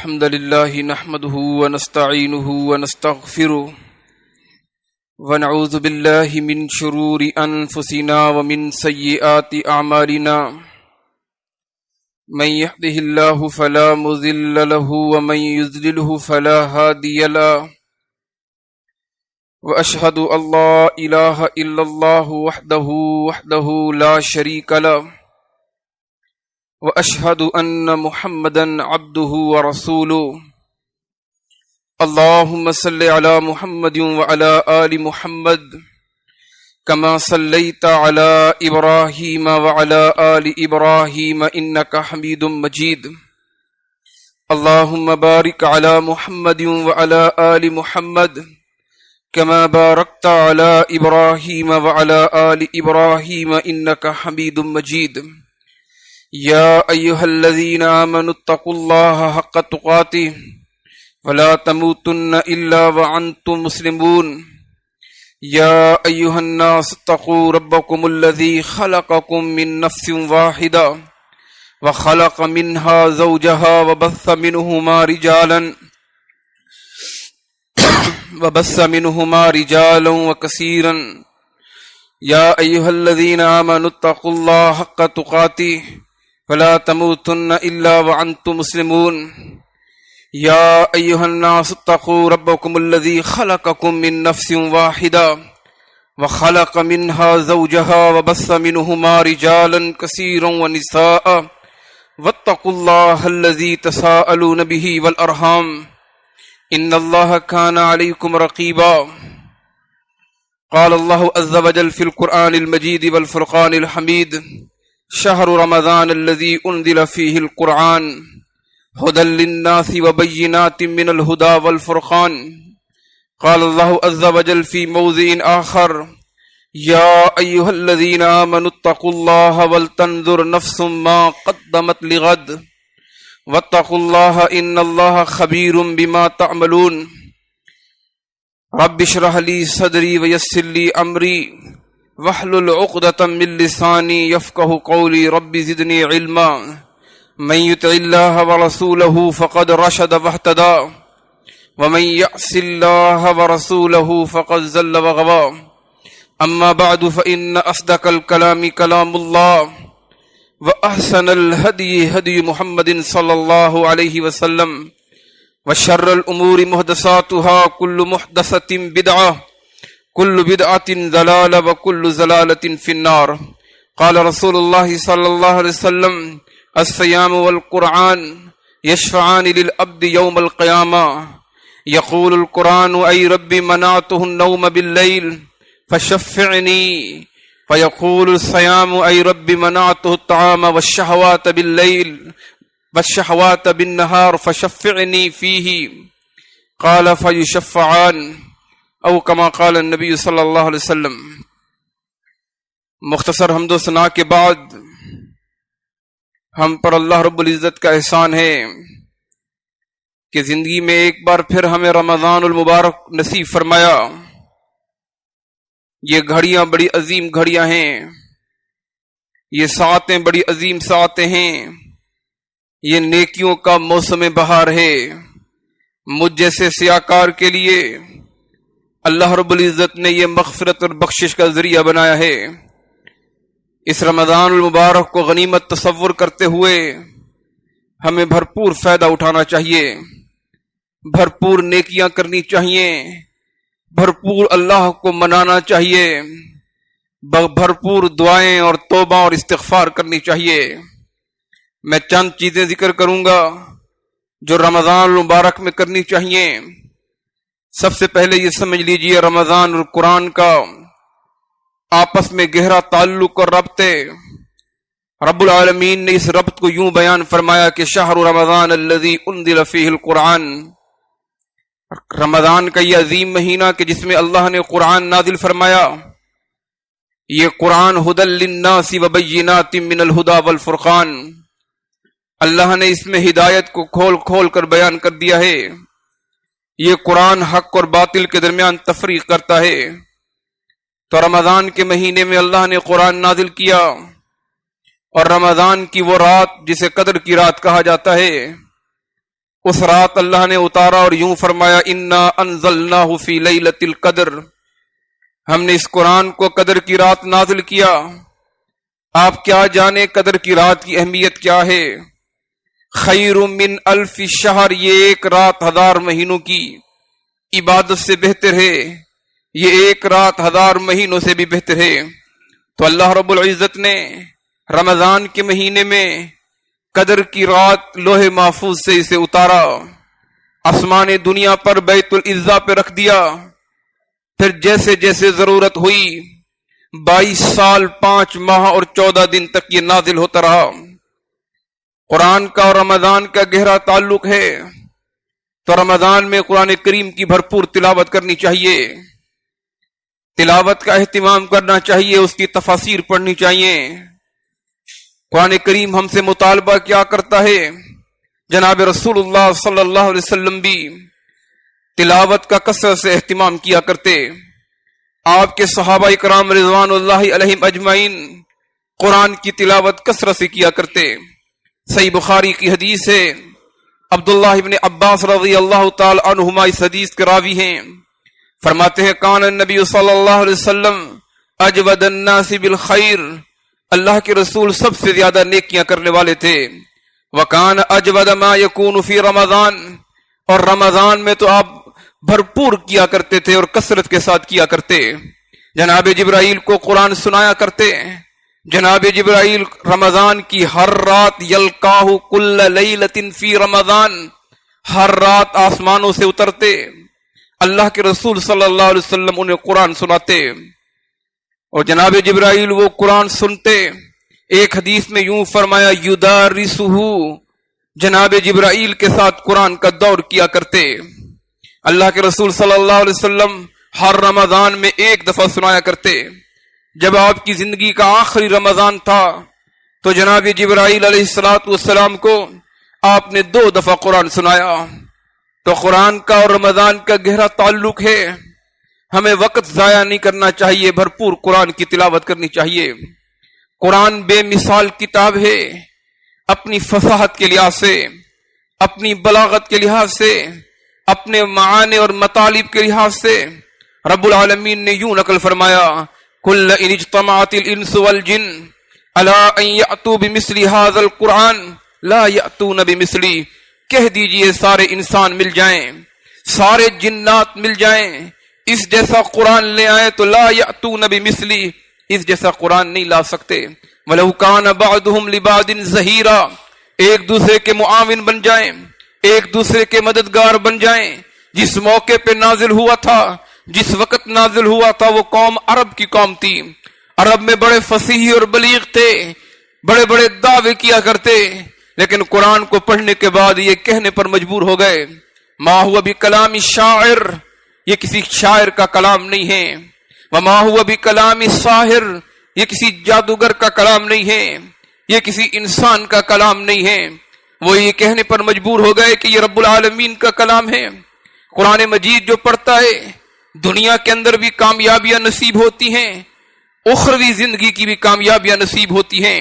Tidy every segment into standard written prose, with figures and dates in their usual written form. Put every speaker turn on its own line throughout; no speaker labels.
الحمد لله نحمده ونستعينه ونستغفره ونعوذ بالله من شرور أنفسنا ومن سيئات أعمالنا من يهده الله فلا مضل له ومن يضلله فلا هادي له وأشهد أن لا إله إلا الله وحده لا شريك له وأشهد أن محمدا عبده ورسوله اللهم صل على محمد وعلى آل محمد كما صليت على إبراهيم وعلى آل إبراهيم إنك حميد مجيد اللهم بارك على محمد وعلى آل محمد كما باركت على إبراهيم وعلى آل إبراهيم إنك حميد مجيد يا أيها الذين آمنوا اتقوا الله حق تقاته ولا تموتن إلا وأنتم مسلمون يا أيها الناس اتقوا ربكم الذي خلقكم من نفس واحدة وخلق منها زوجها وبث منهما رجالا وكثيرا يا أيها الذين آمنوا اتقوا الله حق تقاته فلا تموتن إلا وأنتم مسلمون يا أيها الناس اتقوا ربكم الذي خلقكم من نفس واحدة وخلق منها زوجها وبث منهما رجالا كثيرا ونساء واتقوا الله الذي تساءلون به والأرحام إن الله كان عليكم رقيبا قال الله عز وجل في القرآن المجيد والفرقان الحميد شهر رمضان الذي أنزل فيه القرآن هدى للناس وبينات من الهدى والفرقان قال الله عز وجل في موضع آخر يا أيها الذين آمنوا اتقوا الله ولتنظر نفس ما قدمت لغد واتقوا الله إن الله خبير بما تعملون رب اشرح لي صدري ويسر لي أمري واحلل عقدة من لساني يفقه قولي رب زدني علما من يطع الله ورسوله فقد رشد واهتدى ومن يعص الله ورسوله فقد زل وغوى أما بعد فإن أصدق الكلام كلام الله وأحسن الهدي هدي محمد صلى الله عليه وسلم وشر الأمور محدثاتها كل محدثة بدعة كل بدعة ضلالة وكل ضلالة في النار قال رسول الله صلى الله عليه وسلم الصيام والقرآن يشفعان للعبد يوم القيامة يقول القرآن أي رب منعته النوم بالليل فشفعني فيقول الصيام أي رب منعته الطعام والشهوات بالليل والشهوات بالنهار فشفعني فيه قال فيشفعان او کما قال النبی صلی اللہ علیہ وسلم۔ مختصر حمد و ثنا کے بعد ہم پر اللہ رب العزت کا احسان ہے کہ زندگی میں ایک بار پھر ہمیں رمضان المبارک نصیب فرمایا۔ یہ گھڑیاں بڑی عظیم گھڑیاں ہیں، یہ ساعتیں بڑی عظیم ساعتیں ہیں، یہ نیکیوں کا موسم بہار ہے۔ مجھ جیسے سیاکار کے لیے اللہ رب العزت نے یہ مغفرت اور بخشش کا ذریعہ بنایا ہے۔ اس رمضان المبارک کو غنیمت تصور کرتے ہوئے ہمیں بھرپور فائدہ اٹھانا چاہیے، بھرپور نیکیاں کرنی چاہیے، بھرپور اللہ کو منانا چاہیے، بھرپور دعائیں اور توبہ اور استغفار کرنی چاہیے۔ میں چند چیزیں ذکر کروں گا جو رمضان المبارک میں کرنی چاہیے۔ سب سے پہلے یہ سمجھ لیجئے رمضان اور قرآن کا آپس میں گہرا تعلق اور ربط ہے۔ رب العالمین نے اس ربط کو یوں بیان فرمایا کہ شہر رمضان الذی انزل فیہ القرآن، رمضان کا یہ عظیم مہینہ کہ جس میں اللہ نے قرآن نازل فرمایا، یہ قرآن ھدی للناس وبینات من الھدی والفرقان، اللہ نے اس میں ہدایت کو کھول کھول کر بیان کر دیا ہے۔ یہ قرآن حق اور باطل کے درمیان تفریق کرتا ہے۔ تو رمضان کے مہینے میں اللہ نے قرآن نازل کیا، اور رمضان کی وہ رات جسے قدر کی رات کہا جاتا ہے، اس رات اللہ نے اتارا اور یوں فرمایا انا انزلناہ فی لیلۃ القدر، ہم نے اس قرآن کو قدر کی رات نازل کیا۔ آپ کیا جانے قدر کی رات کی اہمیت کیا ہے؟ خیر من الف شہر، یہ ایک رات 1000 مہینوں کی عبادت سے بہتر ہے، یہ ایک رات 1000 مہینوں سے بھی بہتر ہے۔ تو اللہ رب العزت نے رمضان کے مہینے میں قدر کی رات لوح محفوظ سے اسے اتارا، آسمان دنیا پر بیت العزا پہ رکھ دیا، پھر جیسے جیسے ضرورت ہوئی 22 سال 5 ماہ اور 14 دن تک یہ نازل ہوتا رہا۔ قرآن کا اور رمضان کا گہرا تعلق ہے، تو رمضان میں قرآن کریم کی بھرپور تلاوت کرنی چاہیے، تلاوت کا اہتمام کرنا چاہیے، اس کی تفاسیر پڑھنی چاہیے۔ قرآن کریم ہم سے مطالبہ کیا کرتا ہے؟ جناب رسول اللہ صلی اللہ علیہ وسلم بھی تلاوت کا کثرت سے اہتمام کیا کرتے، آپ کے صحابہ اکرام رضوان اللہ علیہم اجمعین قرآن کی تلاوت کثرت سے کیا کرتے۔ صحیح بخاری کی حدیث ہے، عبداللہ ابن عباس رضی اللہ تعالی عنہما اس حدیث کے راوی ہیں، فرماتے ہیں کان النبی صلی اللہ علیہ وسلم اجود الناس بالخیر، اللہ کے رسول سب سے زیادہ نیکیاں کرنے والے تھے۔ وکان اجود ما یکون فی رمضان، اور رمضان میں تو آپ بھرپور کیا کرتے تھے اور کثرت کے ساتھ کیا کرتے، جناب جبرائیل کو قرآن سنایا کرتے۔ جناب جبرائیل رمضان کی ہر رات یلقاہ کل لیلۃ فی رمضان، ہر رات آسمانوں سے اترتے، اللہ کے رسول صلی اللہ علیہ وسلم انہیں قرآن سناتے، اور جناب جبرائیل وہ قرآن سنتے۔ ایک حدیث میں یوں فرمایا یدارسہ، جناب جبرائیل کے ساتھ قرآن کا دور کیا کرتے۔ اللہ کے رسول صلی اللہ علیہ وسلم ہر رمضان میں ایک دفعہ سنایا کرتے۔ جب آپ کی زندگی کا آخری رمضان تھا تو جناب جبرائیل علیہ السلام کو آپ نے 2 دفعہ قرآن سنایا۔ تو قرآن کا اور رمضان کا گہرا تعلق ہے، ہمیں وقت ضائع نہیں کرنا چاہیے، بھرپور قرآن کی تلاوت کرنی چاہیے۔ قرآن بے مثال کتاب ہے، اپنی فصاحت کے لحاظ سے، اپنی بلاغت کے لحاظ سے، اپنے معانی اور مطالب کے لحاظ سے۔ رب العالمین نے یوں نقل فرمایا کل ان اجتمعت الانس والجن الا ان یأتوا بمثل هذا القرآن لا یأتون بمثلی، کہہ دیجئے سارے انسان مل جائیں، سارے جنات مل جائیں، اس جیسا قرآن لے آئے تو لا یأتون بمثلی، اس جیسا قرآن نہیں لا سکتے۔ وَلَوْ كَانَ بَعْضُهُمْ لِبَعْضٍ ظَهِيرًا، ایک دوسرے کے معاون بن جائیں، ایک دوسرے کے مددگار بن جائیں۔ جس موقع پہ نازل ہوا تھا، جس وقت نازل ہوا تھا، وہ قوم عرب کی قوم تھی، عرب میں بڑے فصیح اور بلیغ تھے، بڑے بڑے دعوے کیا کرتے، لیکن قرآن کو پڑھنے کے بعد یہ کہنے پر مجبور ہو گئے ما ہوا بکلام شاعر، یہ کسی شاعر کا کلام نہیں ہے، وما ہوا بکلام ساحر، یہ کسی جادوگر کا کلام نہیں ہے، یہ کسی انسان کا کلام نہیں ہے۔ وہ یہ کہنے پر مجبور ہو گئے کہ یہ رب العالمین کا کلام ہے۔ قرآن مجید جو پڑھتا ہے دنیا کے اندر بھی کامیابیاں نصیب ہوتی ہیں، اخروی زندگی کی بھی کامیابیاں نصیب ہوتی ہیں۔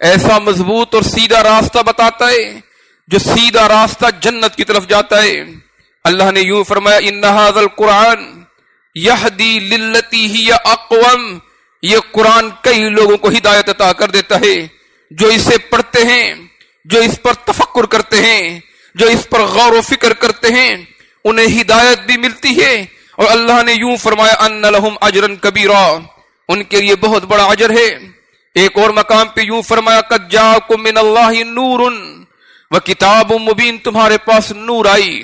ایسا مضبوط اور سیدھا راستہ بتاتا ہے جو سیدھا راستہ جنت کی طرف جاتا ہے۔ اللہ نے یوں فرمایا ان ھذا القرآن یہدی للتی ہی اقوم، یہ قرآن کئی لوگوں کو ہدایت عطا کر دیتا ہے، جو اسے پڑھتے ہیں، جو اس پر تفکر کرتے ہیں، جو اس پر غور و فکر کرتے ہیں، انہیں ہدایت بھی ملتی ہے۔ اور اللہ نے یوں فرمایا ان لہم اجرا کبیرا، ان کے لیے بہت بڑا اجر ہے۔ ایک اور مقام پہ یوں فرمایا قد جاءکم من اللہ نور وکتاب مبین، تمہارے پاس نور آئی،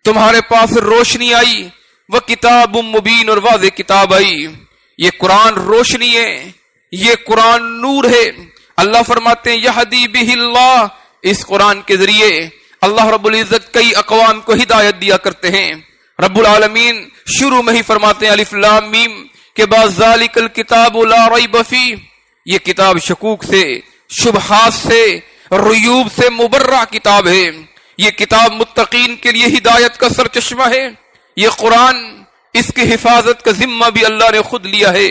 تمہارے پاس روشنی آئی، وکتاب مبین، اور واضح کتاب آئی۔ یہ قرآن روشنی ہے، یہ قرآن نور ہے۔ اللہ فرماتے ہیں یہدی بہ اللہ، اس قرآن کے ذریعے اللہ رب العزت کئی اقوام کو ہدایت دیا کرتے ہیں۔ رب العالمین شروع میں ہی فرماتے ہیں الف لام میم کے بعد ذالک الکتاب لا ریب فیہ، یہ کتاب شکوک سے، شبہات سے، ریوب سے مبرہ کتاب ہے۔ یہ کتاب متقین کے لیے ہدایت کا سرچشمہ ہے۔ یہ قرآن، اس کی حفاظت کا ذمہ بھی اللہ نے خود لیا ہے۔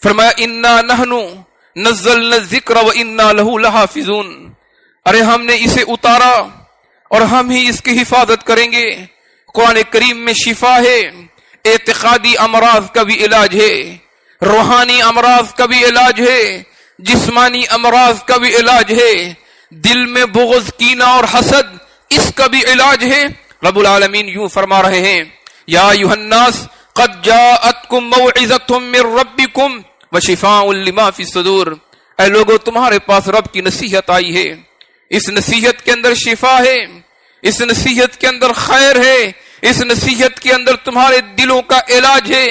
فرمایا انا نحن نزلنا الذکر وانا لہ لحافظون، ارے ہم نے اسے اتارا، اور ہم ہی اس کی حفاظت کریں گے۔ قرآن کریم میں شفا ہے، اعتقادی امراض کا بھی علاج ہے، روحانی امراض کا بھی علاج ہے، جسمانی امراض کا بھی علاج ہے، دل میں بغض، کینہ اور حسد، اس کا بھی علاج ہے۔ رب العالمین یوں فرما رہے ہیں، یا ایھا الناس قد جاءتکم موعظۃ من ربکم وشفاء لما فی الصدور، اے لوگو تمہارے پاس رب کی نصیحت آئی ہے، اس نصیحت کے اندر شفا ہے، اس نصیحت کے اندر خیر ہے، اس نصیحت کے اندر تمہارے دلوں کا علاج ہے،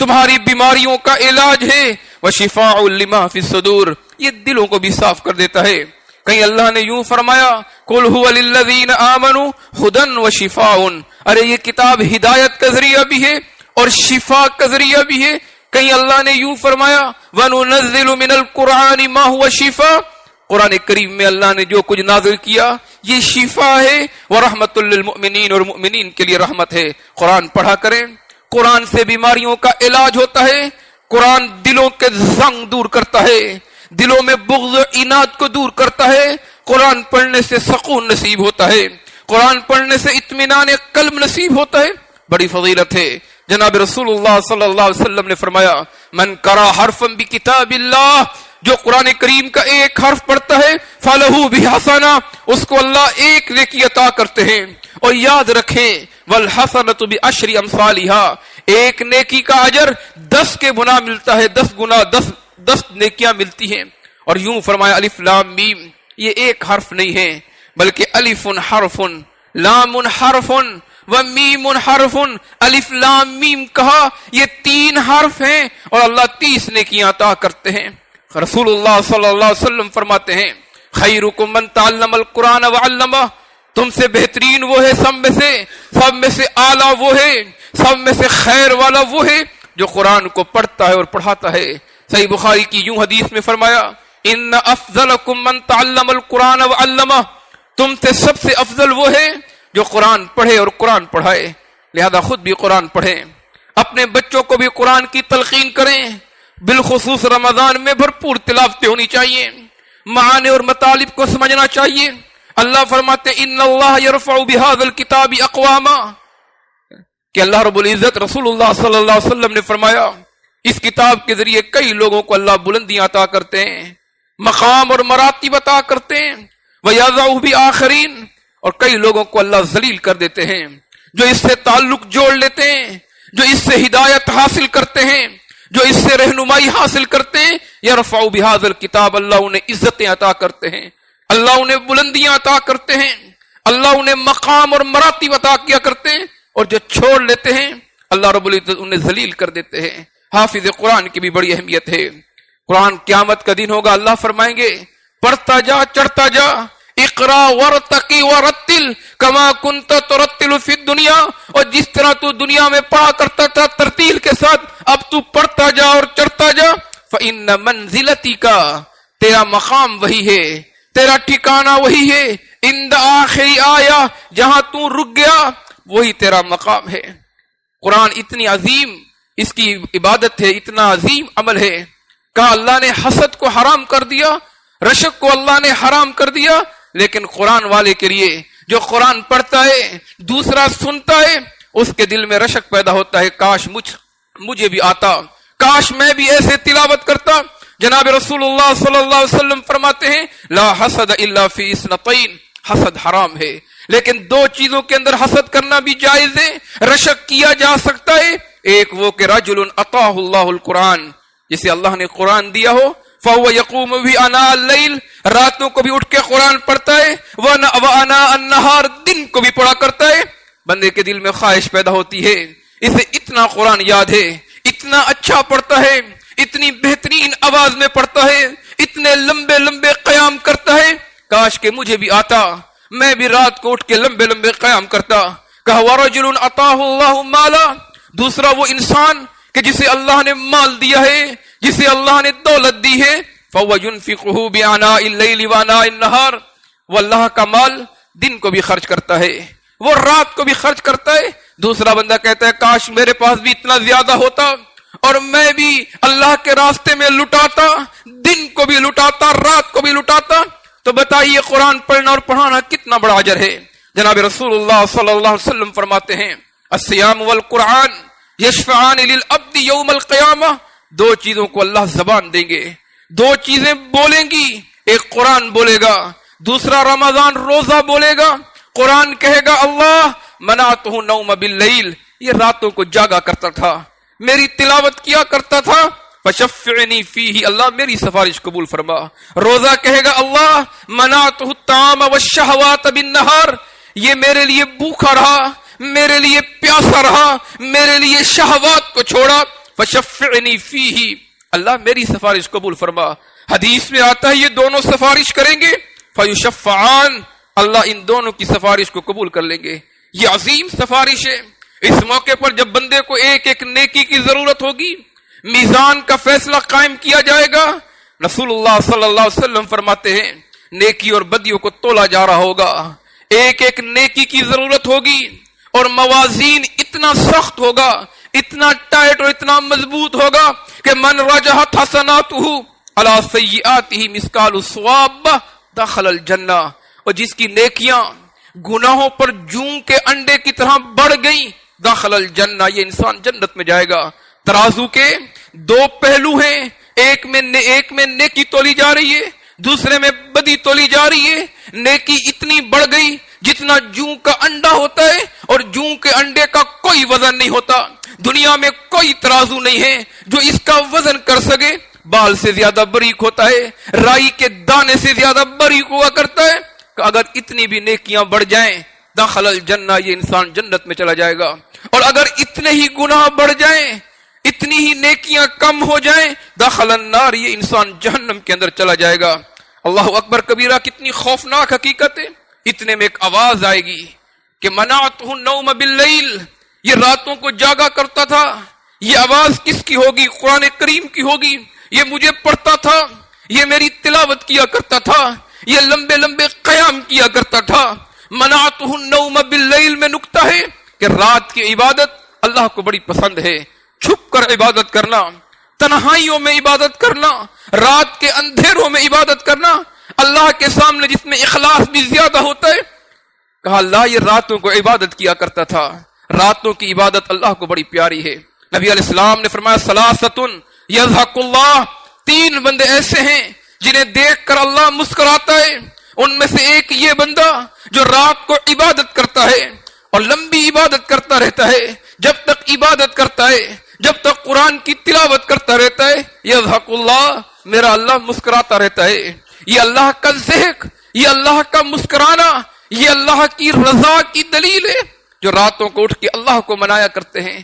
تمہاری بیماریوں کا علاج ہے۔ وشفاء لما فی الصدور، یہ دلوں کو بھی صاف کر دیتا ہے۔ کہیں اللہ نے یوں فرمایا، قل هو للذین آمنوا ھدی وشفاء، ارے یہ کتاب ہدایت کا ذریعہ بھی ہے اور شفا کا ذریعہ بھی ہے۔ کہیں اللہ نے یوں فرمایا، وَنُنَزِّلُ مِنَ الْقُرْآنِ مَا هُوَ شِفَاء، قرآن کریم میں اللہ نے جو کچھ نازل کیا یہ شفا ہے، وَرَحْمَةٌ لِّلْمُؤْمِنِينَ، اور مؤمنین کے لیے رحمت ہے۔ قرآن پڑھا کریں، قرآن سے بیماریوں کا علاج ہوتا ہے، قرآن دلوں کے زنگ دور کرتا ہے، دلوں میں بغض و عناد کو دور کرتا ہے، قرآن پڑھنے سے سکون نصیب ہوتا ہے، قرآن پڑھنے سے اطمینان قلب نصیب ہوتا ہے۔ بڑی فضیلت ہے۔ جناب رسول اللہ صلی اللہ علیہ وسلم نے فرمایا، من قرأ حرفا بکتاب اللہ، جو قرآن کریم کا ایک حرف پڑھتا ہے، فَلَهُ بِحَسَنَةٍ، اس کو اللہ ایک نیکی عطا کرتے ہیں۔ اور یاد رکھیں، وَالْحَسَنَةُ بِعَشْرِ أَمْثَالِهَا، ایک نیکی کا اجر 10 کے گنا ملتا ہے، 10 گنا، 10 نیکیاں ملتی ہیں۔ اور یوں فرمایا، الف لام میم، یہ ایک حرف نہیں ہے بلکہ الف حرف، لام حرف ومیم حرف، الف لام میم کہا، یہ 3 حرف ہیں اور اللہ 30 نیکیاں عطا کرتے ہیں۔ رسول اللہ صلی اللہ علیہ وسلم فرماتے ہیں، خیرکم من تعلم القرآن وعلمہ، تم سے بہترین وہ ہے، سب میں سے اعلیٰ وہ ہے، سب میں سے خیر والا وہ ہے جو قرآن کو پڑھتا ہے اور پڑھاتا ہے۔ صحیح بخاری کی یوں حدیث میں فرمایا، ان افضلکم من تعلم القرآن وعلمہ، تم سے سب سے افضل وہ ہے جو قرآن پڑھے اور قرآن پڑھائے۔ لہذا خود بھی قرآن پڑھیں، اپنے بچوں کو بھی قرآن کی تلقین کریں، بالخصوص رمضان میں بھرپور تلاوتیں ہونی چاہیے، معانی اور مطالب کو سمجھنا چاہیے۔ اللہ فرماتے ان اللہ یرفع بہذا الکتاب اقواما، کہ اللہ رب العزت، رسول اللہ صلی اللہ علیہ وسلم نے فرمایا، اس کتاب کے ذریعے کئی لوگوں کو اللہ بلندیاں عطا کرتے ہیں، مقام اور مراتب عطا کرتے ہیں، وَيَضَعُ بِآخَرِينَ، اور کئی لوگوں کو اللہ ذلیل کر دیتے ہیں، جو اس سے تعلق جوڑ لیتے ہیں، جو اس سے ہدایت حاصل کرتے ہیں، جو اس سے رہنمائی حاصل کرتے ہیں، یرفع بہذا الکتاب، اللہ انہیں عزتیں عطا کرتے ہیں، اللہ انہیں بلندیاں عطا کرتے ہیں، اللہ انہیں مقام اور مراتب عطا کیا کرتے ہیں، اور جو چھوڑ لیتے ہیں اللہ رب العزت انہیں ذلیل کر دیتے ہیں۔ حافظ قرآن کی بھی بڑی اہمیت ہے۔ قرآن قیامت کا دن ہوگا، اللہ فرمائیں گے، پڑھتا جا، چڑھتا جا، اقرا ورتقی ورتل کما کنت ترتل فی الدنیا، اور جس طرح تو دنیا میں پڑھا کرتا تھا ترتیل کے ساتھ، اب تو پڑھتا جا اور چڑھتا جا۔ فإن منزلتک، تیرا مقام وہی ہے، تیرا ٹھکانہ وہی ہے، عند آخری آیا، جہاں تو رک گیا وہی تیرا مقام ہے۔ قرآن اتنی عظیم اس کی عبادت ہے، اتنا عظیم عمل ہے، کہا اللہ نے حسد کو حرام کر دیا، رشک کو اللہ نے حرام کر دیا، لیکن قرآن والے کے لیے جو قرآن پڑھتا ہے، دوسرا سنتا ہے، اس کے دل میں رشک پیدا ہوتا ہے، کاش مجھے بھی آتا، کاش میں بھی ایسے تلاوت کرتا۔ جناب رسول اللہ صلی اللہ علیہ وسلم فرماتے ہیں، لا حسد الا فی اثنتین، حسد حرام ہے، لیکن 2 چیزوں کے اندر حسد کرنا بھی جائز ہے، رشک کیا جا سکتا ہے۔ ایک وہ کہ رجل عطاہ اللہ القرآن، جسے اللہ نے قرآن دیا ہو، فَهُوَ يَقُومُ بِهِ آنَاءَ اللَّيْلِ، راتوں کو بھی اٹھ کے قرآن پڑھتا ہے، وَآنَاءَ النَّهَارِ، دن کو بھی پڑھا کرتا ہے۔ بندے کے دل میں خواہش پیدا ہوتی ہے، اسے اتنا قرآن یاد ہے، اتنا اچھا پڑھتا ہے، اتنی بہترین آواز میں پڑھتا ہے، اتنے لمبے لمبے قیام کرتا ہے، کاش کہ مجھے بھی آتا، میں بھی رات کو اٹھ کے لمبے لمبے قیام کرتا۔ کہا وَرَجُلٌ عَطَاهُ اللَّهُ مَالًا، دوسرا وہ انسان کہ جسے اللہ نے مال دیا ہے، جسے اللہ نے دولت دی ہے، فَهُوَ يُنْفِقُهُ بِآنَاءِ اللَّيْلِ وَآنَاءِ النَّهَارِ، وہ اللہ کا مال دن کو بھی خرچ کرتا ہے، وہ رات کو بھی خرچ کرتا ہے۔ دوسرا بندہ کہتا ہے کاش میرے پاس بھی اتنا زیادہ ہوتا اور میں بھی اللہ کے راستے میں لٹاتا، دن کو بھی لٹاتا، رات کو بھی لٹاتا۔ تو بتائیے قرآن پڑھنا اور پڑھانا کتنا بڑا اجر ہے۔ جناب رسول اللہ صلی اللہ علیہ وسلم فرماتے ہیں الصیام والقرآن یشفعان للعبد یوم القیامہ، دو چیزوں کو اللہ زبان دیں گے، دو چیزیں بولیں گی، ایک قرآن بولے گا، دوسرا رمضان روزہ بولے گا۔ قرآن کہے گا اللہ منعتہ النوم باللیل، یہ راتوں کو جاگا کرتا تھا، میری تلاوت کیا کرتا تھا، فشفعنی فیہ، اللہ میری سفارش قبول فرما۔ روزہ کہے گا اللہ منعتہ الطعام والشہوات بالنہار، یہ میرے لیے بھوکا رہا، میرے لیے پیاسا رہا، میرے لیے شہوات کو چھوڑا، فشفعنی فیہ، اللہ میری سفارش قبول فرما۔ حدیث میں آتا ہے یہ دونوں سفارش کریں گے، فیشفعان، اللہ ان دونوں کی سفارش کو قبول کر لیں گے۔ یہ عظیم سفارش ہے۔ اس موقع پر جب بندے کو ایک ایک نیکی کی ضرورت ہوگی، میزان کا فیصلہ قائم کیا جائے گا، رسول اللہ صلی اللہ علیہ وسلم فرماتے ہیں نیکی اور بدیوں کو تولا جا رہا ہوگا، ایک ایک نیکی کی ضرورت ہوگی، اور موازین اتنا سخت ہوگا، اتنا ٹائٹ اور اتنا مضبوط ہوگا کہ من رجحت حسناتہ علی سیئاتہ مثقال الصواب دخل الجنہ، اور جس کی نیکیاں گناہوں پر جون کے انڈے کی طرح بڑھ گئیں، داخل الجنہ، یہ انسان جنت میں جائے گا۔ ترازو کے دو پہلو ہیں، ایک میں نیکی تولی جا رہی ہے، دوسرے میں بدی تولی جا رہی ہے۔ نیکی اتنی بڑھ گئی جتنا جون کا انڈا ہوتا ہے، اور جون کے انڈے کا کوئی وزن نہیں ہوتا۔ دنیا میں کوئی ترازو نہیں ہے جو اس کا وزن کر سکے۔ بال سے زیادہ باریک ہوتا ہے، رائی کے دانے سے زیادہ باریک ہوا کرتا ہے۔ اگر اتنی بھی نیکیاں بڑھ جائیں داخل الجنہ، یہ انسان جنت میں چلا جائے گا، اور اگر اتنے ہی گناہ بڑھ جائیں، اتنی ہی نیکیاں کم ہو جائیں، داخل النار، یہ انسان جہنم کے اندر چلا جائے گا۔ اللہ اکبر کبیرہ، کتنی خوفناک حقیقت ہے۔ اتنے میں ایک آواز آئے گی کہ منعتہ النوم باللیل، یہ راتوں کو جاگا کرتا تھا۔ یہ آواز کس کی ہوگی؟ قرآن کریم کی ہوگی۔ یہ مجھے پڑھتا تھا، یہ میری تلاوت کیا کرتا تھا، یہ لمبے لمبے قیام کیا کرتا تھا۔ منعتہ النوم باللیل میں نکتہ ہے کہ رات کی عبادت اللہ کو بڑی پسند ہے۔ چھپ کر عبادت کرنا، تنہائیوں میں عبادت کرنا، رات کے اندھیروں میں عبادت کرنا، اللہ کے سامنے جس میں اخلاص بھی زیادہ ہوتا ہے۔ کہا اللہ یہ راتوں کو عبادت کیا کرتا تھا، راتوں کی عبادت اللہ کو بڑی پیاری ہے۔ نبی علیہ السلام نے فرمایا ثلاثۃ یضحک اللہ، تین بندے ایسے ہیں جنہیں دیکھ کر اللہ مسکراتا ہے۔ ان میں سے ایک یہ بندہ جو رات کو عبادت کرتا ہے اور لمبی عبادت کرتا رہتا ہے، جب تک عبادت کرتا ہے، جب تک قرآن کی تلاوت کرتا رہتا ہے، یضحک اللہ، میرا اللہ مسکراتا رہتا ہے۔ یہ اللہ کا ضحک، یہ اللہ کا مسکرانا، یہ اللہ کی رضا کی دلیل ہے۔ جو راتوں کو اٹھ کے اللہ کو منایا کرتے ہیں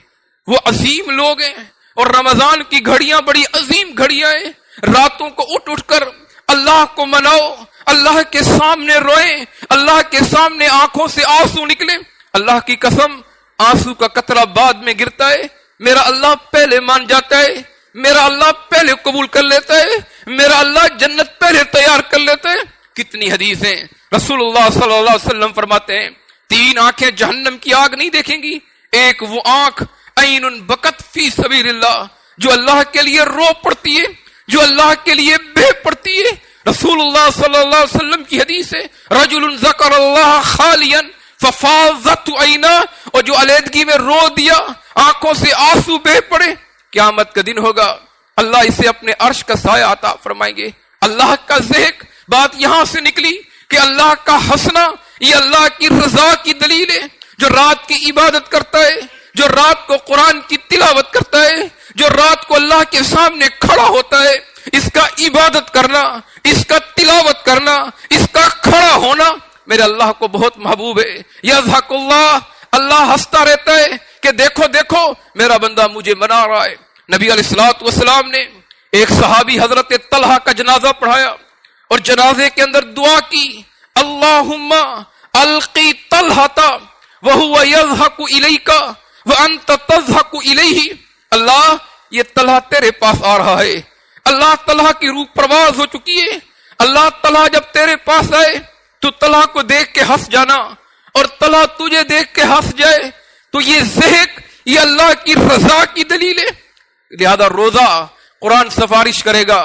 وہ عظیم لوگ ہیں، اور رمضان کی گھڑیاں بڑی عظیم گھڑیاں ہیں۔ راتوں کو اٹھ کر اللہ کو مناؤ، اللہ کے سامنے روئیں، اللہ کے سامنے آنکھوں سے آنسو نکلے۔ اللہ کی قسم آنسو کا قطرہ بعد میں گرتا ہے، میرا اللہ پہلے مان جاتا ہے، میرا اللہ پہلے قبول کر لیتا ہے، میرا اللہ جنت پہلے تیار کر لیتا ہے۔ کتنی حدیثیں رسول اللہ صلی اللہ علیہ وسلم فرماتے ہیں تین آنکھیں جہنم کی آگ نہیں دیکھیں گی۔ ایک وہ آنکھ عین بکت فی سبیل اللہ، جو اللہ کے لیے رو پڑتی ہے، جو اللہ کے لیے بہ پڑتی ہے۔ رسول اللہ صلی اللہ علیہ وسلم کی حدیث ہے رجل ذکر اللہ خالیا ففاضت عینا، اور جو علیحدگی میں رو دیا، آنکھوں سے آنسو بہ پڑے، قیامت کا دن ہوگا اللہ اسے اپنے عرش کا سایہ عطا فرمائیں گے۔ اللہ کا ضحک، بات یہاں سے نکلی کہ اللہ کا ہنسنا یہ اللہ کی رضا کی دلیل ہے۔ جو رات کی عبادت کرتا ہے، جو رات کو قرآن کی تلاوت کرتا ہے، جو رات کو اللہ کے سامنے کھڑا ہوتا ہے، اس کا عبادت کرنا، اس کا تلاوت کرنا، اس کا کھڑا ہونا میرے اللہ کو بہت محبوب ہے۔ یضحک اللہ، اللہ ہنستا رہتا ہے کہ دیکھو دیکھو میرا بندہ مجھے منا رہا ہے۔ نبی علیہ الصلوۃ والسلام نے ایک صحابی حضرت طلحہ کا جنازہ پڑھایا اور جنازے کے اندر دعا کی، اللہم القی طلحہ وہو یضحک الیک وانت تضحک الیہ، اللہ یہ طلحہ تیرے پاس آ رہا ہے۔ اللہ طلحہ کی روح پرواز ہو چکی ہے، اللہ طلحہ جب تیرے پاس آئے تو طلحہ کو دیکھ کے ہنس جانا، اور طلحہ تجھے دیکھ کے ہنس جائے، تو یہ ضحک یہ اللہ کی رضا کی دلیل ہے۔ لہذا روزہ قرآن سفارش کرے گا،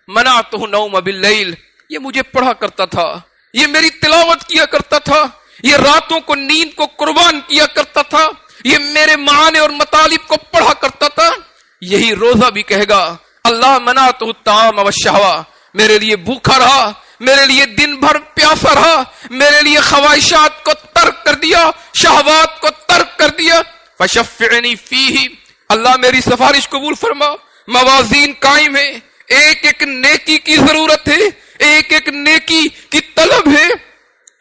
منعتہ النوم باللیل، یہ مجھے پڑھا کرتا تھا، یہ میری تلاوت کیا کرتا تھا، یہ راتوں کو نیند کو قربان کیا کرتا تھا، یہ میرے معانی اور مطالب کو پڑھا کرتا تھا، یہی روزہ بھی کہے گا اللہ منعتہ الطعام والشہوہ، میرے لیے بھوکا رہا، میرے لیے دن بھر پیاسا رہا، میرے لیے خواہشات کو ترک کر دیا، شہوات کو ترک کر دیا، فشفعنی فیہ، اللہ میری سفارش قبول فرما۔ موازین قائم ہے، ایک ایک نیکی کی ضرورت ہے، ایک ایک نیکی کی طلب ہے،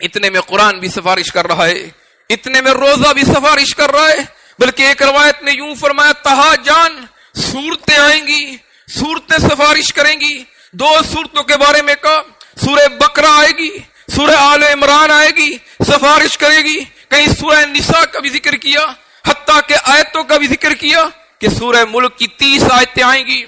اتنے میں قرآن بھی سفارش کر رہا ہے، اتنے میں روزہ بھی سفارش کر رہا ہے، بلکہ ایک روایت نے یوں فرمایا تہا جان صورتیں آئیں گی، صورتیں سفارش کریں گی، دو صورتوں کے بارے میں کہا، سورہ بقرہ آئے گی، سورہ آل عمران آئے گی، سفارش کرے گی، کہیں سورہ نساء کا بھی ذکر کیا، حتیٰ کہ آیتوں کا بھی ذکر کیا کہ سورہ ملک کی 30 آیتیں آئیں گی،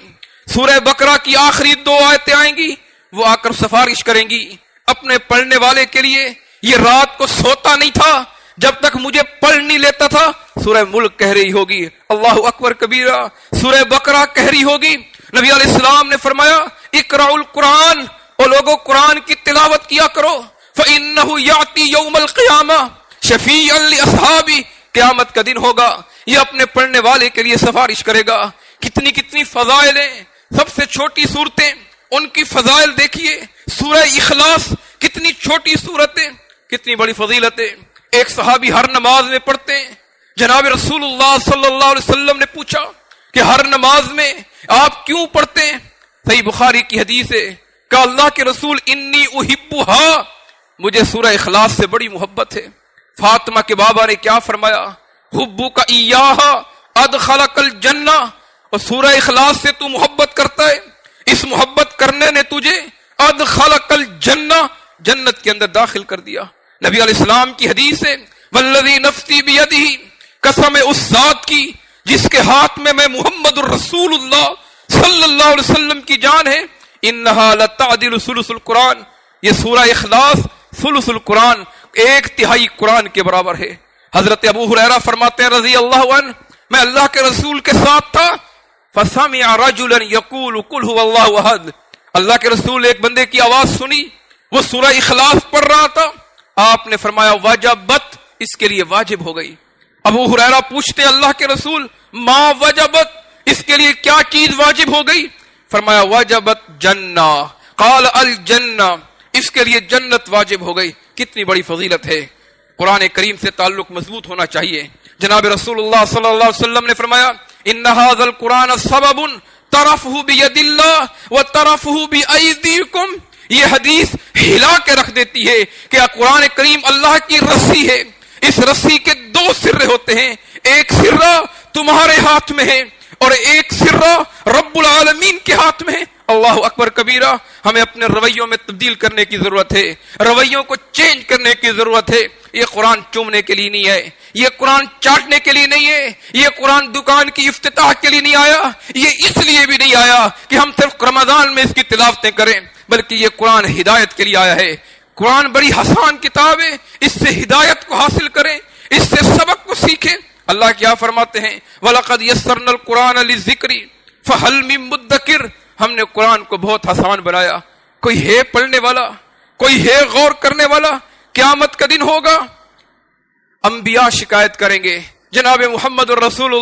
سورہ بقرہ کی آخری 2 آیتیں آئیں گی، وہ آ کر سفارش کریں گی اپنے پڑھنے والے کے لیے۔ یہ رات کو سوتا نہیں تھا جب تک مجھے پڑھ نہیں لیتا تھا، سورہ ملک کہہ رہی ہوگی اللہ اکبر کبیرہ، سورہ بقرہ کہہ رہی ہوگی۔ نبی علیہ السلام نے فرمایا اقرأوا القرآن، اور لوگوں قرآن کی تلاوت کیا کرو، فإنه یأتی یوم القیامہ شفیعا لأصحابی، قیامت کا دن ہوگا یہ اپنے پڑھنے والے کے لیے سفارش کرے گا۔ کتنی کتنی فضائل ہیں، سب سے چھوٹی صورتیں ان کی فضائل دیکھیے، سورہ اخلاص کتنی چھوٹی صورتیں، کتنی بڑی فضیلتیں۔ ایک صحابی ہر نماز میں پڑھتے ہیں، جناب رسول اللہ صلی اللہ علیہ وسلم نے پوچھا کہ ہر نماز میں آپ کیوں پڑھتے ہیں؟ صحیح بخاری کی حدیث ہے کہ اللہ کے رسول انی احبھا، مجھے سورہ اخلاص سے بڑی محبت ہے۔ فاطمہ کے بابا نے کیا فرمایا؟ حبک ایہا ادخلک الجنہ، اور سورہ اخلاص سے تو محبت کرتا ہے، اس محبت کرنے نے تجھے ادخلک الجنہ، جنت کے اندر داخل کر دیا۔ نبی علیہ السلام کی حدیث ہے والذی نفسی بیدہ، قسم اس ذات کی جس کے ہاتھ میں محمد الرسول اللہ صلی اللہ علیہ وسلم کی جان ہے، انہا لتعدل ثلث القرآن، یہ سورہ اخلاص ثلث القرآن، 1/3 قرآن کے برابر ہے۔ حضرت ابو ہریرہ فرماتے ہیں رضی اللہ عنہ، میں اللہ کے رسول کے ساتھ تھا، فسمع رجلا یقول قل هو اللہ احد، اللہ کے رسول ایک بندے کی آواز سنی، وہ سورہ اخلاص پڑھ رہا تھا، آپ نے فرمایا وجبت، اس کے لیے واجب ہو گئی۔ ابو ہریرہ پوچھتے اللہ کے رسول ما وجبت، اس کے لیے کیا چیز واجب ہو گئی؟ فرمایا وجبت جنہ، قال الجنہ، اس کے لیے جنت واجب ہو گئی۔ کتنی بڑی فضیلت ہے۔ قرآن کریم سے تعلق مضبوط ہونا چاہیے۔ جناب رسول اللہ صلی اللہ علیہ وسلم نے فرمایا ان ھذا القرآن سبب طرفہ بید اللہ و طرفہ بایدیکم، یہ حدیث ہلا کے رکھ دیتی ہے کہ قرآن کریم اللہ کی رسی ہے، اس رسی کے 2 سرے ہوتے ہیں، ایک سرہ تمہارے ہاتھ میں ہے اور ایک سرہ رب العالمین کے ہاتھ میں ہے۔ اللہ اکبر کبیرہ، ہمیں اپنے رویوں میں تبدیل کرنے کی ضرورت ہے، رویوں کو چینج کرنے کی ضرورت ہے۔ یہ قرآن چومنے کے لیے نہیں ہے، یہ قرآن چاٹنے کے لیے نہیں ہے، یہ قرآن دکان کی افتتاح کے لیے نہیں آیا، یہ اس لیے بھی نہیں آیا کہ ہم صرف رمضان میں اس کی تلاوتیں کریں، بلکہ یہ قرآن ہدایت کے لیے آیا ہے۔ قرآن بڑی حسان کتاب ہے، اس سے ہدایت کو حاصل کریں، اس سے سبق کو سیکھیں۔ اللہ کیا فرماتے ہیں وَلَقَدْ يَسَّرْنَا الْقُرْآنَ لِلذِّكْرِ فَهَلْ مِن مُدَّكِرٍ، ہم نے قرآن کو بہت آسان بنایا، کوئی ہے پڑھنے والا، کوئی ہے غور کرنے والا؟ قیامت کا دن ہوگا، انبیاء شکایت کریں گے، جناب محمد الرسول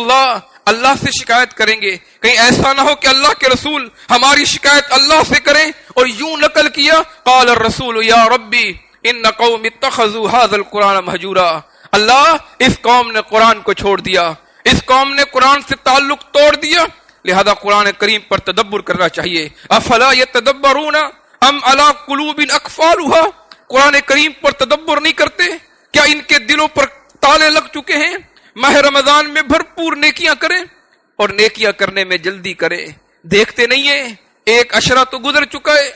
اللہ سے شکایت کریں گے، کہیں ایسا نہ ہو کہ اللہ کے رسول ہماری شکایت اللہ سے کریں اور یوں نقل کیا قال الرسول یا ربی ان قوم اتخذوا هذا القرآن مہجورا، اللہ اس قوم نے قرآن کو چھوڑ دیا، اس قوم نے قرآن سے تعلق توڑ دیا، لہذا قرآن کریم پر تدبر کرنا چاہیے۔ افلا یتدبرون ام علی قلوب اقفالها، قرآن کریم پر تدبر نہیں کرتے؟ کیا ان کے دلوں پر تالے لگ چکے ہیں؟ ماہ رمضان میں بھرپور نیکیاں کریں اور نیکیاں کرنے میں جلدی کریں، دیکھتے نہیں ہیں ایک عشرہ تو گزر چکا ہے،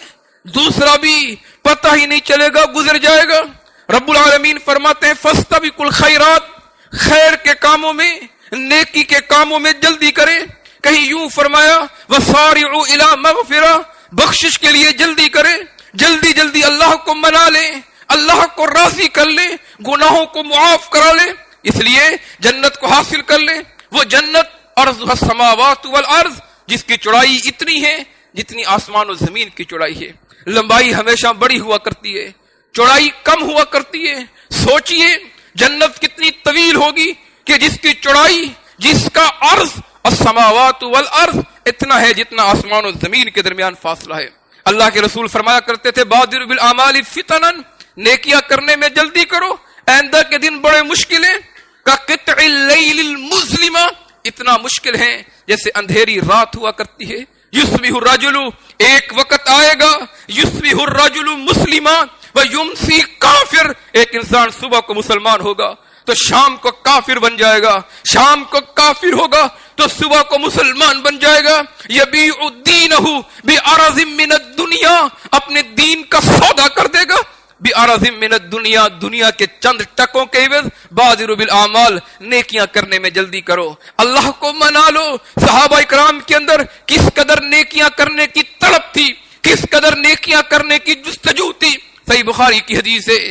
دوسرا بھی پتہ ہی نہیں چلے گا، گزر جائے گا۔ رب العالمین فرماتے ہیں فاستبقوا الخیرات، خیر کے کاموں میں، نیکی کے کاموں میں جلدی کریں۔ کہیں یوں فرمایا وسارعوا الی مغفرہ، بخشش کے لیے جلدی کریں، جلدی جلدی اللہ کو منا لیں، اللہ کو راضی کر لیں، گناہوں کو معاف کرا لیں، اس لیے جنت کو حاصل کر لیں۔ وہ جنت عرضها السماوات والارض، جس کی چوڑائی اتنی ہے جتنی آسمان و زمین کی چوڑائی ہے۔ لمبائی ہمیشہ بڑی ہوا کرتی ہے، چوڑائی کم ہوا کرتی ہے، سوچئے جنت کتنی طویل ہوگی کہ جس کی چوڑائی، جس کا عرض السماوات والارض اتنا ہے جتنا آسمان و زمین کے درمیان فاصلہ ہے۔ اللہ کے رسول فرمایا کرتے تھے بادر بالاعمال فتنا، نیکیاں کرنے میں جلدی کرو، آئندہ کے دن بڑے مشکل ہیں، کا قطع اللیل المظلمہ، اتنا مشکل ہیں جیسے اندھیری رات ہوا کرتی ہے۔ یصبح الرجل، ایک وقت آئے گا، یصبح الرجل مسلما ویمسی کافر، ایک انسان صبح کو مسلمان ہوگا تو شام کو کافر بن جائے گا، شام کو کافر ہوگا تو صبح کو مسلمان بن جائے گا۔ یبیع دینہ بعرض من الدنیا، اپنے دین کا سودا کر دے گا، بعرض من الدنیا، دنیا کے چند ٹکوں کے عوض۔ بادر بالاعمال، نیکیاں کرنے میں جلدی کرو، اللہ کو منا لو۔ صحابہ کرام کے اندر کس قدر نیکیاں کرنے کی طلب تھی، کس قدر نیکیاں کرنے کی جستجو تھی۔ صحیح بخاری کی حدیث ہے،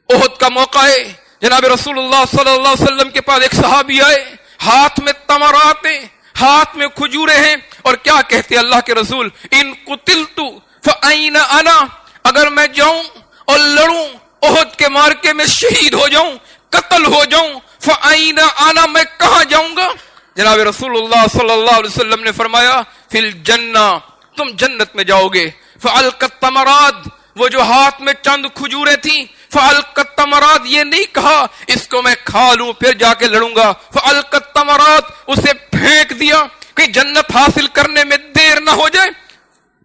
احد کا موقع ہے، جناب رسول اللہ صلی اللہ علیہ وسلم کے پاس ایک صحابی آئے، ہاتھ میں تمرات ہیں، ہاتھ میں کھجورے ہیں، اور کیا کہتے اللہ کے رسول، ان قتلت فأین انا، اگر میں جاؤں اور لڑوں، احد کے مارکے میں شہید ہو جاؤں، قتل ہو جاؤں، فأین انا، میں کہاں جاؤں گا؟ جناب رسول اللہ صلی اللہ علیہ وسلم نے فرمایا فی الجنہ، تم جنت میں جاؤ گے۔ فألقت التمرات، وہ جو ہاتھ میں چند کھجوریں تھیں، فألقت التمرات، یہ نہیں کہا اس کو میں کھا لوں پھر جا کے لڑوں گا، فألقت التمرات، اسے پھینک دیا کہ جنت حاصل کرنے میں دیر نہ ہو جائے،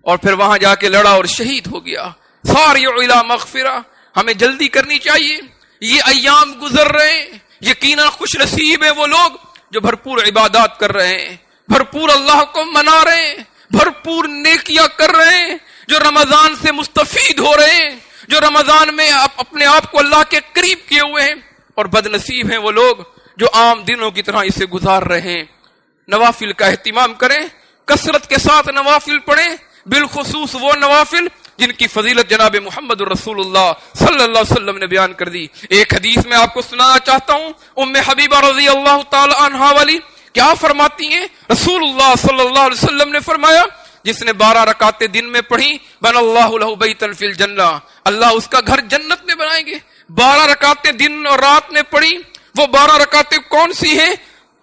اور پھر وہاں جا کے لڑا اور شہید ہو گیا۔ سارعوا الی مغفرہ، ہمیں جلدی کرنی چاہیے، یہ ایام گزر رہے ہیں، یقیناً خوش نصیب ہیں وہ لوگ جو بھرپور عبادات کر رہے ہیں، بھرپور اللہ کو منا رہے ہیں، بھرپور نیکیاں کر رہے ہیں، جو رمضان سے مستفید ہو رہے ہیں، جو رمضان میں اپنے آپ کو اللہ کے قریب کیے ہوئے ہیں، اور بد نصیب ہیں وہ لوگ جو عام دنوں کی طرح اسے گزار رہے ہیں۔ نوافل کا اہتمام کریں، کثرت کے ساتھ نوافل پڑھیں، بالخصوص وہ نوافل جن کی فضیلت جناب محمد رسول اللہ صلی اللہ علیہ وسلم نے بیان کر دی۔ ایک حدیث میں آپ کو سنانا چاہتا ہوں، ام حبیبہ رضی اللہ تعالی عنہا والی کیا فرماتی ہیں؟ رسول اللہ صلی اللہ علیہ وسلم نے فرمایا جس نے 12 رکعتیں دن میں پڑھی، بن اللہ لہ بیتا فی الجنہ، اللہ اس کا گھر جنت میں بنائیں گے۔ 12 رکعتیں دن اور رات میں پڑھی، وہ 12 رکعتیں کون سی ہیں؟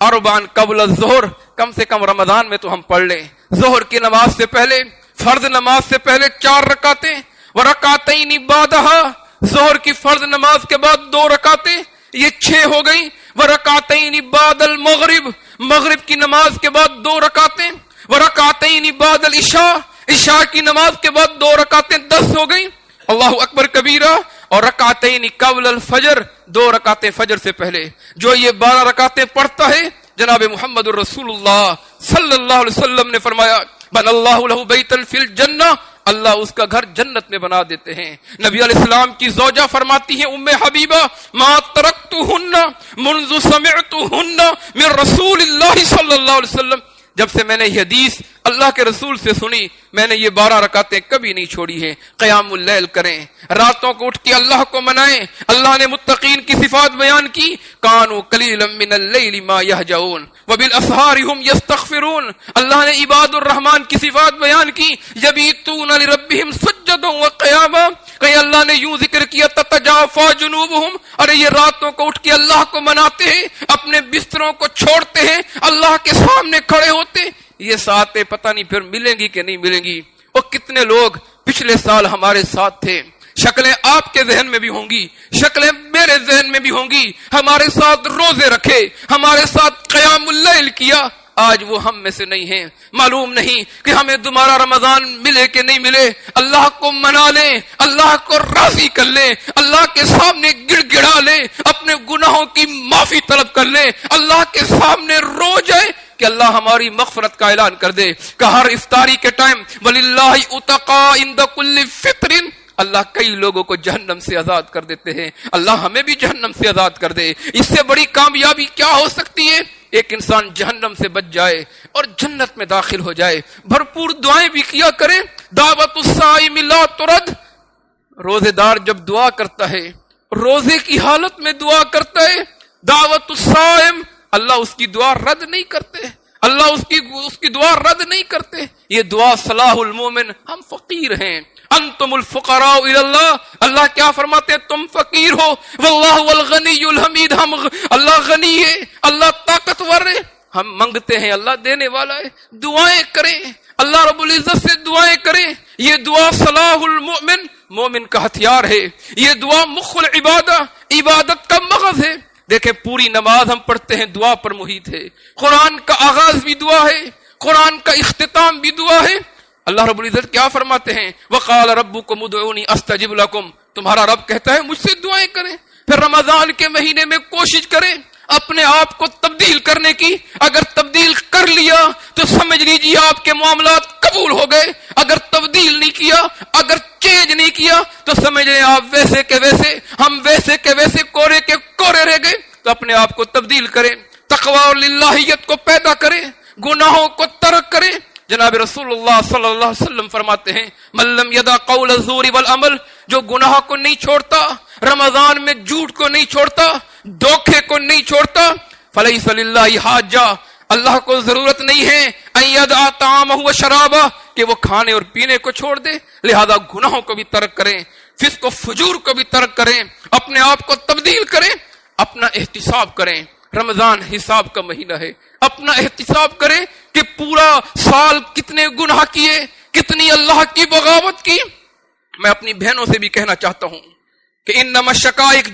اربعن قبل الظہر، کم سے کم رمضان میں تو ہم پڑھ لیں، ظہر کی نماز سے پہلے، فرض نماز سے پہلے 4 رکعتیں، ورکعتین بعدہا، ظہر کی فرض نماز کے بعد 2 رکعتیں، یہ 6 ہو گئی، ورکعتین بعد المغرب، مغرب کی نماز کے بعد 2 رکعتیں، ورکعتین بعد العشاء، عشاء کی نماز کے بعد 2 رکعتیں، 10 ہو گئی، اللہ اکبر کبیرہ، اور رکعتین قبل الفجر، 2 رکعتیں فجر سے پہلے۔ جو یہ 12 رکعتیں پڑھتا ہے، جناب محمد الرسول اللہ صلی اللہ علیہ وسلم نے فرمایا بن اللہ لہ بیتا فی الجنہ، اللہ اس کا گھر جنت میں بنا دیتے ہیں۔ نبی علیہ السلام کی زوجہ فرماتی ہیں ام حبیبہ، ما ترکتہن منذ سمعتہن من رسول اللہ صلی اللہ علیہ وسلم، جب سے میں نے یہ حدیث اللہ کے رسول سے سنی، میں نے یہ 12 رکعتیں کبھی نہیں چھوڑی ہیں۔ قیام اللیل کریں، راتوں کو اٹھ کے اللہ کو منائیں۔ اللہ نے متقین کی صفات بیان کی، کانوا قلیلا من اللیل ما یہجعون وبالاسحار هم یستغفرون۔ اللہ نے عباد الرحمن کی صفات بیان کی، یبیتون لربهم سجدا وقیاما، کہیں اللہ نے یوں ذکر کیا تتجافا جنوبهم، ارے یہ راتوں کو اٹھ کے اللہ کو مناتے ہیں، اپنے بستروں کو چھوڑتے ہیں، اللہ کے سامنے کھڑے ہوتے۔ یہ ساتیں پتہ نہیں پھر ملیں گی کہ نہیں ملیں گی۔ اور کتنے لوگ پچھلے سال ہمارے ساتھ تھے، شکلیں آپ کے ذہن میں بھی ہوں گی، شکلیں میرے ذہن میں بھی ہوں گی، ہمارے ساتھ روزے رکھے، ہمارے ساتھ قیام اللیل کیا، آج وہ ہم میں سے نہیں ہیں۔ معلوم نہیں کہ ہمیں دوبارہ رمضان ملے کہ نہیں ملے۔ اللہ کو منا لیں، اللہ کو راضی کر لیں، اللہ کے سامنے گڑ گڑا لیں، اپنے گناہوں کی معافی طلب کر لیں، اللہ کے سامنے رو جائیں کہ اللہ ہماری مغفرت کا اعلان کر دے کہ ہر افطاری کے ٹائم وَلِلَّهِ اُتَقَا عِنْدَ كُلِّ فِطْرٍ، اللہ کئی لوگوں کو جہنم سے آزاد کر دیتے ہیں، اللہ ہمیں بھی جہنم سے آزاد کر دے۔ اس سے بڑی کامیابی کیا ہو سکتی ہے؟ ایک انسان جہنم سے بچ جائے اور جنت میں داخل ہو جائے۔ بھرپور دعائیں بھی کیا کریں، دعوت الصائم لا ترد، روزے دار جب دعا کرتا ہے، روزے کی حالت میں دعا کرتا ہے، دعوت الصائم، اللہ اس کی دعا رد نہیں کرتے۔ اللہ اس کی دعا رد نہیں کرتے. یہ دعا صلاح المومن. ہم فقیر ہیں. انتم الفقراء الی اللہ. اللہ کیا فرماتے ہیں؟ تم فقیر ہو. واللہ الغنی الحمید. ہم اللہ غنی ہے, اللہ طاقتور ہے, ہم منگتے ہیں, اللہ دینے والا ہے. دعائیں کریں, اللہ رب العزت سے دعائیں کریں. یہ دعا صلاح المؤمن, مومن کا ہتھیار ہے. یہ دعا مخ العبادہ, عبادت کا مغز ہے. دیکھیں پوری نماز ہم پڑھتے ہیں دعا پر محیط ہے. قرآن کا آغاز بھی دعا ہے, قرآن کا اختتام بھی دعا ہے. اللہ رب العزت کیا فرماتے ہیں؟ وقال ربکم ادعونی استجب لکم. تمہارا رب کہتا ہے مجھ سے دعائیں کریں. پھر رمضان کے مہینے میں کوشش کریں اپنے آپ کو تبدیل کرنے کی. اگر تبدیل کر لیا تو سمجھ لیجیے آپ کے معاملات قبول ہو گئے. اگر تبدیل نہیں کیا, اگر چینج نہیں کیا تو سمجھ لیں آپ ویسے کے ویسے, ہم ویسے کے ویسے کورے کے کورے رہ گئے. تو اپنے آپ کو تبدیل کریں, تقوی اور للہیت کو پیدا کریں, گناہوں کو ترک کریں. جناب رسول اللہ صلی اللہ علیہ وسلم فرماتے ہیں من لم یدع قول الزور والعمل. جو گناہ کو نہیں چھوڑتا, رمضان میں جھوٹ کو نہیں چھوڑتا, دھوکے کو نہیں چھوڑتا, فلیس للہ حاجہ. اللہ کو ضرورت نہیں ہے ان یدع طعامہ و شرابہ, کہ وہ کھانے اور پینے کو چھوڑ دے. لہذا گناہوں کو بھی ترک کریں, فسق و فجور کو بھی ترک کریں, اپنے آپ کو تبدیل کریں, اپنا احتساب کریں. رمضان حساب کا مہینہ ہے. اپنا احتساب کریں کہ پورا سال کتنے گناہ کیے, کتنی اللہ کی بغاوت کی. میں اپنی بہنوں سے بھی کہنا چاہتا ہوں کہ انما الشقائق,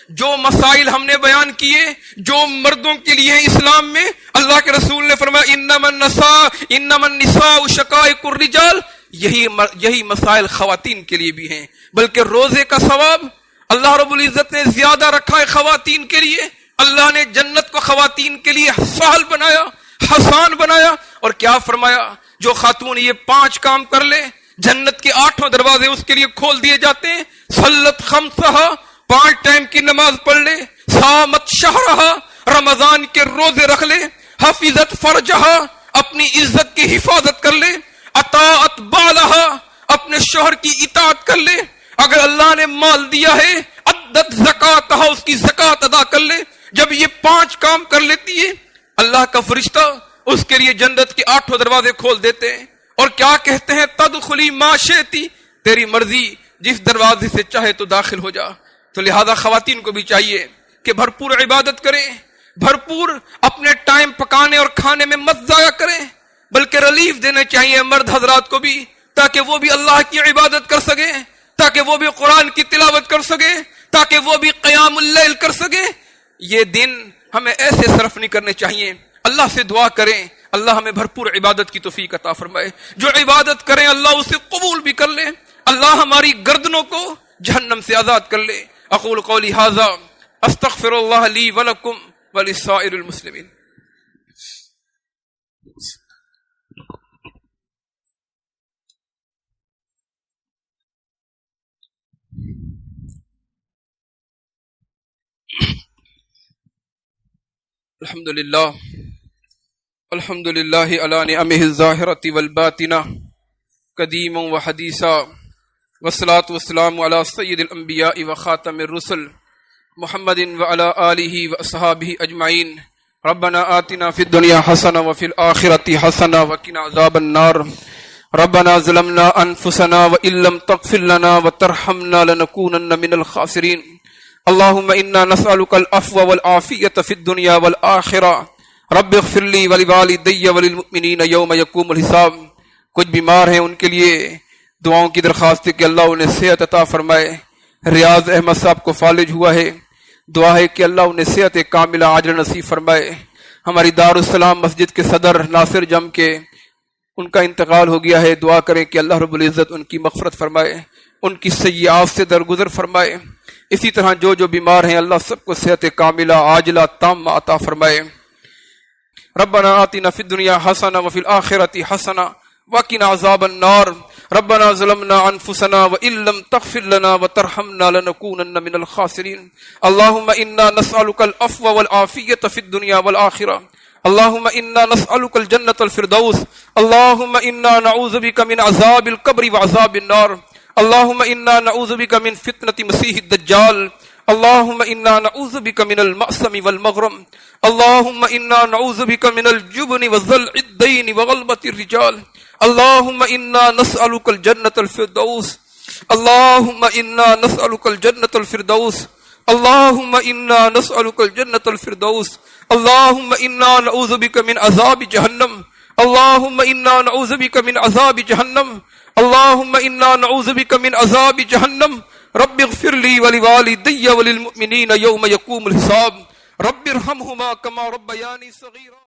جو مسائل ہم نے بیان کیے جو مردوں کے لیے ہیں اسلام میں, اللہ کے رسول نے فرمایا انما النساء شقائق الرجال. یہی مسائل خواتین کے لیے بھی ہیں. بلکہ روزے کا ثواب اللہ رب العزت نے زیادہ رکھا ہے خواتین کے لیے. اللہ نے جنت کو خواتین کے لیے سہل بنایا, حسان بنایا. اور کیا فرمایا؟ جو خاتون یہ 5 کام کر لے, جنت کے 8 دروازے اس کے لیے کھول دیے جاتے ہیں. صلت خمسہا, 5 ٹائم کی نماز پڑھ لے. صامت شہرہا, رمضان کے روزے رکھ لے. حفظت فرجہا, اپنی عزت کی حفاظت کر لے. اطاعت بالہا, اپنے شوہر کی اطاعت کر لے. اگر اللہ نے مال دیا ہے عدت زکاتہا, اس کی زکات ادا کر لے. جب یہ 5 کام کر لیتی ہے, اللہ کا فرشتہ اس کے لیے جنت کے 8 دروازے کھول دیتے ہیں. اور کیا کہتے ہیں؟ تدخلی ما شئتی, تیری مرضی, جس دروازے سے چاہے تو داخل ہو جا. تو لہذا خواتین کو بھی چاہیے کہ بھرپور عبادت کریں, بھرپور اپنے ٹائم پکانے اور کھانے میں مت ضائع کریں, بلکہ ریلیف دینے چاہیے مرد حضرات کو بھی, تاکہ وہ بھی اللہ کی عبادت کر سکیں, تاکہ وہ بھی قرآن کی تلاوت کر سکیں, تاکہ وہ بھی قیام اللیل کر سکیں. یہ دن ہمیں ایسے صرف نہیں کرنے چاہیے. اللہ سے دعا کریں اللہ ہمیں بھرپور عبادت کی توفیق عطا فرمائے. جو عبادت کریں اللہ اسے قبول بھی کر لے. اللہ ہماری گردنوں کو جہنم سے آزاد کر لے. اقول قولی ھذا استغفر اللہ لی ولکم ولسائر المسلمین. الحمد للہ علی نعمہ الظاہرۃ والباطنہ قدیما وحدیثا والصلاۃ والسلام علی سید الانبیاء وخاتم الرسل محمد وعلی آلہ واصحابہ اجمعین. ربنا آتنا فی الدنیا حسنہ وفی الآخرۃ حسنہ وقنا عذاب النار. ربنا ظلمنا انفسنا وان لم تغفر لنا وترحمنا لنکونن من الخاسرین. اللهم انا نسألك العفو والعافية في الدنيا والآخرة رب اغفر لي ولوالدي وللمؤمنين يوم يقوم الحساب. کچھ بیمار ہیں ان کے لیے دعاؤں کی درخواست ہے کہ اللہ انہیں صحت عطا فرمائے. ریاض احمد صاحب کو فالج ہوا ہے, دعا ہے کہ اللہ انہیں صحت کاملہ عاجل نصیب فرمائے. ہماری دارالسلام مسجد کے صدر ناصر جم کے ان کا انتقال ہو گیا ہے, دعا کریں کہ اللہ رب العزت ان کی مغفرت فرمائے, ان کی سیئات سے درگزر فرمائے. اسی طرح جو بیمار ہیں اللہ سب کو صحت کاملہ عاجلہ تامہ عطا فرمائے. ربنا آتنا فی الدنیا حسنہ وفی الآخرۃ حسنہ وقنا عذاب النار. ربنا ظلمنا انفسنا وان لم تغفر لنا وترحمنا لنكونن من الخاسرین. اللهم انا نسألك العفو والعافیة فی الدنیا والآخرة. اللهم انا نسألك الجنة الفردوس. اللهم انا نعوذ بك من عذاب القبر وعذاب النار. اللهم انا نعوذ بك من فتنة مسیح الدجال. اللهم إنا نعوذ بك من المأثم والمغرم اللهم إنا نعوذ بك من الجبن وذلع الدين وغلبة الرجال اللهم إنا نسألك الجنة الفردوس اللهم إنا نسألك الجنة الفردوس اللهم إنا نسألك الجنة الفردوس اللهم إنا نعوذ بك من عذاب جهنم اللهم إنا نعوذ بك من عذاب جهنم اللهم إنا نعوذ بك من عذاب جهنم رب اغفر لي ولوالدي وللمؤمنين يوم يقوم الحساب رب ارحمهما كما ربياني صغيرا